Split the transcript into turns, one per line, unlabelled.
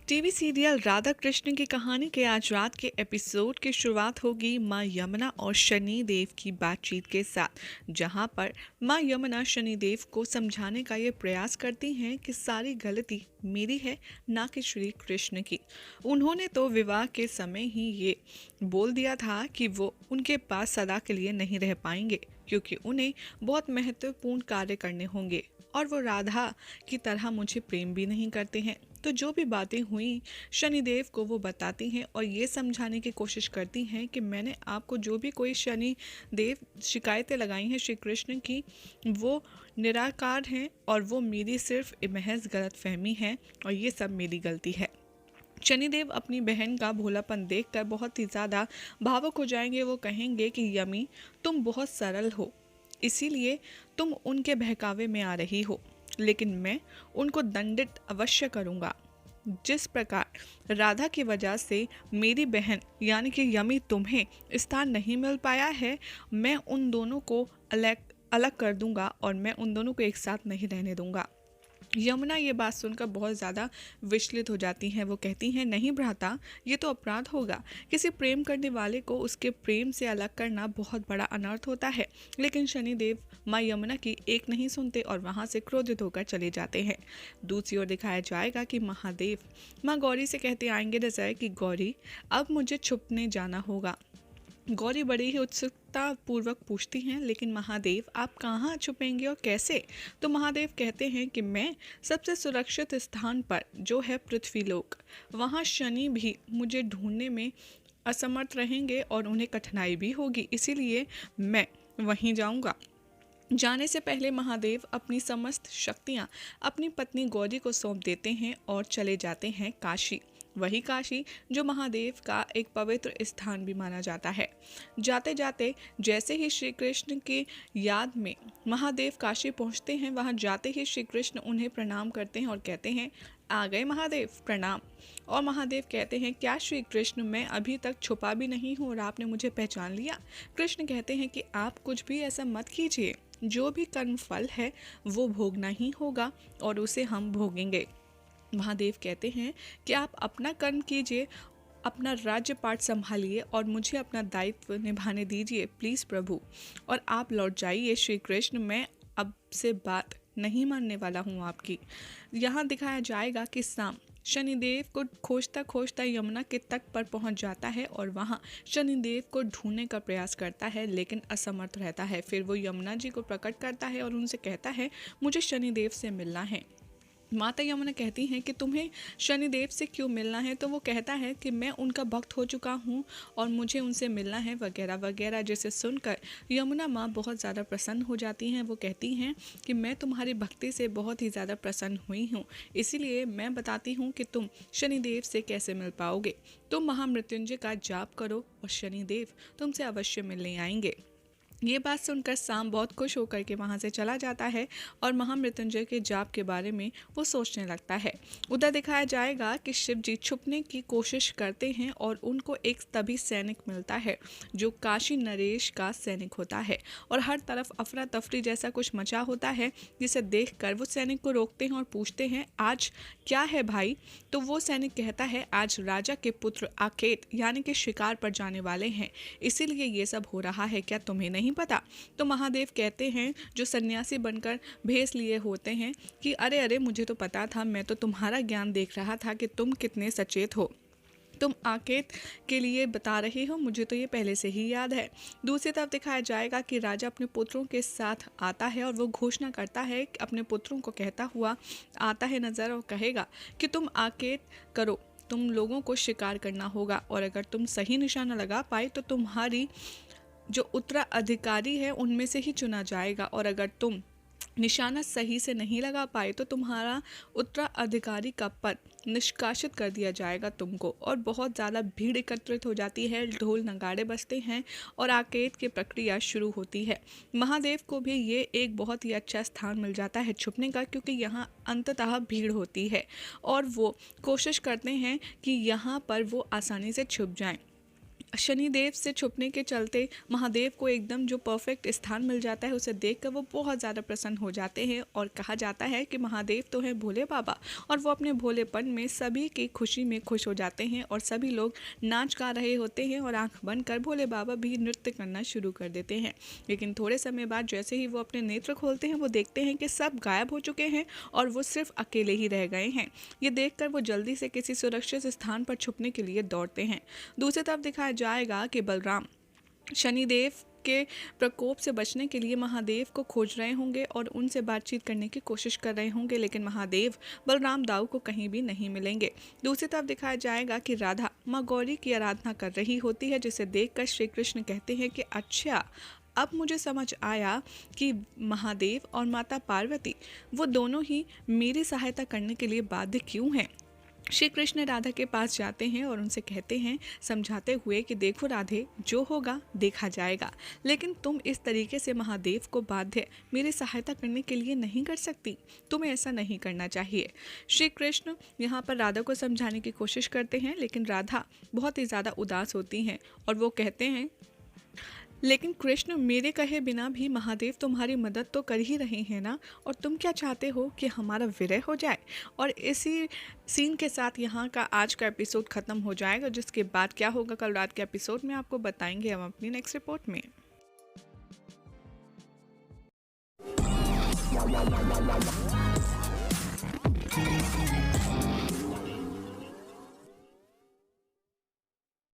TV serial Radha Krishna की कहानी के आज रात के एपिसोड की शुरुआत होगी मां यमुना और शनि देव की बातचीत के साथ, जहां पर मां यमुना शनि देव को समझाने का ये प्रयास करती हैं कि सारी गलती मेरी है, ना कि श्री कृष्ण की। उन्होंने तो विवाह के समय ही ये बोल दिया था कि वो उनके पास सदा के लिए नहीं रह पाएंगे, क्योंकि उन्हें बहुत महत्वपूर्ण कार्य करने होंगे और वो राधा की तरह मुझे प्रेम भी नहीं करते हैं। तो जो भी बातें हुई शनिदेव को वो बताती हैं और ये समझाने की कोशिश करती हैं कि मैंने आपको जो भी कोई शनि देव शिकायतें लगाई हैं श्री कृष्ण की, वो निराकार हैं और वो मेरी सिर्फ महज गलतफहमी है और ये सब मेरी गलती है। शनिदेव अपनी बहन का भोलापन देखकर बहुत ही ज़्यादा भावुक हो जाएंगे। वो कहेंगे कि यमी, तुम बहुत सरल हो, इसीलिए तुम उनके बहकावे में आ रही हो, लेकिन मैं उनको दंडित अवश्य करूँगा। जिस प्रकार राधा की वजह से मेरी बहन यानी कि यमी तुम्हें स्थान नहीं मिल पाया है, मैं उन दोनों को अलग अलग कर दूंगा और मैं उन दोनों को एक साथ नहीं रहने दूंगा। यमुना ये बात सुनकर बहुत ज़्यादा विचलित हो जाती हैं। वो कहती हैं, नहीं भ्राता, ये तो अपराध होगा। किसी प्रेम करने वाले को उसके प्रेम से अलग करना बहुत बड़ा अनर्थ होता है। लेकिन शनिदेव माँ यमुना की एक नहीं सुनते और वहाँ से क्रोधित होकर चले जाते हैं। दूसरी ओर दिखाया जाएगा कि महादेव माँ गौरी से कहते आएंगे नजर कि गौरी, अब मुझे छुपने जाना होगा। गौरी बड़ी ही उत्सुकता पूर्वक पूछती हैं, लेकिन महादेव आप कहाँ छुपेंगे और कैसे? तो महादेव कहते हैं कि मैं सबसे सुरक्षित स्थान पर, जो है पृथ्वीलोक, वहाँ शनि भी मुझे ढूंढने में असमर्थ रहेंगे और उन्हें कठिनाई भी होगी, इसीलिए मैं वहीं जाऊँगा। जाने से पहले महादेव अपनी समस्त शक्तियाँ अपनी पत्नी गौरी को सौंप देते हैं और चले जाते हैं काशी। वही काशी जो महादेव का एक पवित्र स्थान भी माना जाता है। जाते जाते जैसे ही श्री कृष्ण की याद में महादेव काशी पहुंचते हैं, वहां जाते ही श्री कृष्ण उन्हें प्रणाम करते हैं और कहते हैं, आ गए महादेव, प्रणाम। और महादेव कहते हैं, क्या श्री कृष्ण, मैं अभी तक छुपा भी नहीं हूँ और आपने मुझे पहचान लिया? कृष्ण कहते हैं कि आप कुछ भी ऐसा मत कीजिए, जो भी कर्म फल है वो भोगना ही होगा और उसे हम भोगेंगे। महादेव कहते हैं कि आप अपना कर्म कीजिए, अपना राज्य पाठ संभालिए और मुझे अपना दायित्व निभाने दीजिए प्लीज़ प्रभु, और आप लौट जाइए श्री कृष्ण, मैं अब से बात नहीं मानने वाला हूँ आपकी। यहाँ दिखाया जाएगा कि शाम शनिदेव को खोजता खोजता यमुना के तट पर पहुँच जाता है और वहाँ शनिदेव को ढूंढने का प्रयास करता है, लेकिन असमर्थ रहता है। फिर वो यमुना जी को प्रकट करता है और उनसे कहता है, मुझे शनिदेव से मिलना है। माता यमुना कहती हैं कि तुम्हें शनिदेव से क्यों मिलना है? तो वो कहता है कि मैं उनका भक्त हो चुका हूँ और मुझे उनसे मिलना है वगैरह वगैरह। जिसे सुनकर यमुना माँ बहुत ज़्यादा प्रसन्न हो जाती हैं। वो कहती हैं कि मैं तुम्हारी भक्ति से बहुत ही ज़्यादा प्रसन्न हुई हूँ, इसीलिए मैं बताती हूँ कि तुम शनिदेव से कैसे मिल पाओगे। तुम महामृत्युंजय का जाप करो और शनिदेव तुमसे अवश्य मिलने आएंगे। ये बात सुनकर शाम बहुत खुश होकर के वहाँ से चला जाता है और महामृत्युंजय के जाप के बारे में वो सोचने लगता है। उधर दिखाया जाएगा कि शिव जी छुपने की कोशिश करते हैं और उनको एक तभी सैनिक मिलता है जो काशी नरेश का सैनिक होता है और हर तरफ अफरा तफरी जैसा कुछ मचा होता है, जिसे देखकर वो सैनिक को रोकते हैं और पूछते हैं, आज क्या है भाई? तो वो सैनिक कहता है, आज राजा के पुत्र आकेत यानी कि शिकार पर जाने वाले हैं, इसीलिए ये सब हो रहा है, क्या तुम्हें नहीं पता? तो महादेव कहते हैं, जो सन्यासी बनकर भेस लिए होते हैं, कि अरे अरे मुझे तो पता था, मैं तो तुम्हारा ज्ञान देख रहा था कि तुम कितने सचेत हो, तुम आकेत के लिए बता रहे हो, मुझे तो ये पहले से ही याद है। दूसरी तरफ दिखाया जाएगा कि राजा अपने पुत्रों के साथ आता है और वो घोषणा करता है, अपने पुत्रों को कहता हुआ आता है नज़र और कहेगा कि तुम आकेत करो, तुम लोगों को शिकार करना होगा और अगर तुम सही निशाना लगा पाए तो तुम्हारी जो उत्तराधिकारी है उनमें से ही चुना जाएगा, और अगर तुम निशाना सही से नहीं लगा पाए तो तुम्हारा उत्तराधिकारी का पद निष्कासित कर दिया जाएगा तुमको। और बहुत ज़्यादा भीड़ एकत्रित हो जाती है, ढोल नगाड़े बजते हैं और आकेत की प्रक्रिया शुरू होती है। महादेव को भी ये एक बहुत ही अच्छा स्थान मिल जाता है छुपने का, क्योंकि यहाँ अंततः भीड़ होती है और वो कोशिश करते हैं कि यहाँ पर वो आसानी से छुप जाएं। शनिदेव से छुपने के चलते महादेव को एकदम जो परफेक्ट स्थान मिल जाता है, उसे देखकर वो बहुत ज़्यादा प्रसन्न हो जाते हैं। और कहा जाता है कि महादेव तो हैं भोले बाबा, और वो अपने भोलेपन में सभी की खुशी में खुश हो जाते हैं और सभी लोग नाच गा रहे होते हैं और आंख बंद कर भोले बाबा भी नृत्य करना शुरू कर देते हैं। लेकिन थोड़े समय बाद जैसे ही वो अपने नेत्र खोलते हैं, वो देखते हैं कि सब गायब हो चुके हैं और वो सिर्फ अकेले ही रह गए हैं। ये देखकर वो जल्दी से किसी सुरक्षित स्थान पर छुपने के लिए दौड़ते हैं। दूसरी तरफ दिखाया जाएगा कि बलराम शनिदेव के प्रकोप से बचने के लिए महादेव को खोज रहे होंगे और उनसे बातचीत करने की कोशिश कर रहे होंगे, लेकिन महादेव बलराम दाऊ को कहीं भी नहीं मिलेंगे। दूसरी तरफ दिखाया जाएगा कि राधा माँ गौरी की आराधना कर रही होती है, जिसे देखकर श्री कृष्ण कहते हैं कि अच्छा, अब मुझे समझ आया कि महादेव और माता पार्वती वो दोनों ही मेरी सहायता करने के लिए बाध्य क्यों हैं। श्री कृष्ण राधा के पास जाते हैं और उनसे कहते हैं, समझाते हुए कि देखो राधे, जो होगा देखा जाएगा, लेकिन तुम इस तरीके से महादेव को बाध्य मेरी सहायता करने के लिए नहीं कर सकती। तुम्हें ऐसा नहीं करना चाहिए। श्री कृष्ण यहाँ पर राधा को समझाने की कोशिश करते हैं, लेकिन राधा बहुत ही ज़्यादा उदास होती हैं और वो कहते हैं, लेकिन कृष्ण, मेरे कहे बिना भी महादेव तुम्हारी मदद तो कर ही रहे हैं ना, और तुम क्या चाहते हो कि हमारा विरह हो जाए। और इसी सीन के साथ यहाँ का आज का एपिसोड ख़त्म हो जाएगा, जिसके बाद क्या होगा कल रात के एपिसोड में आपको बताएंगे हम अपनी नेक्स्ट रिपोर्ट में।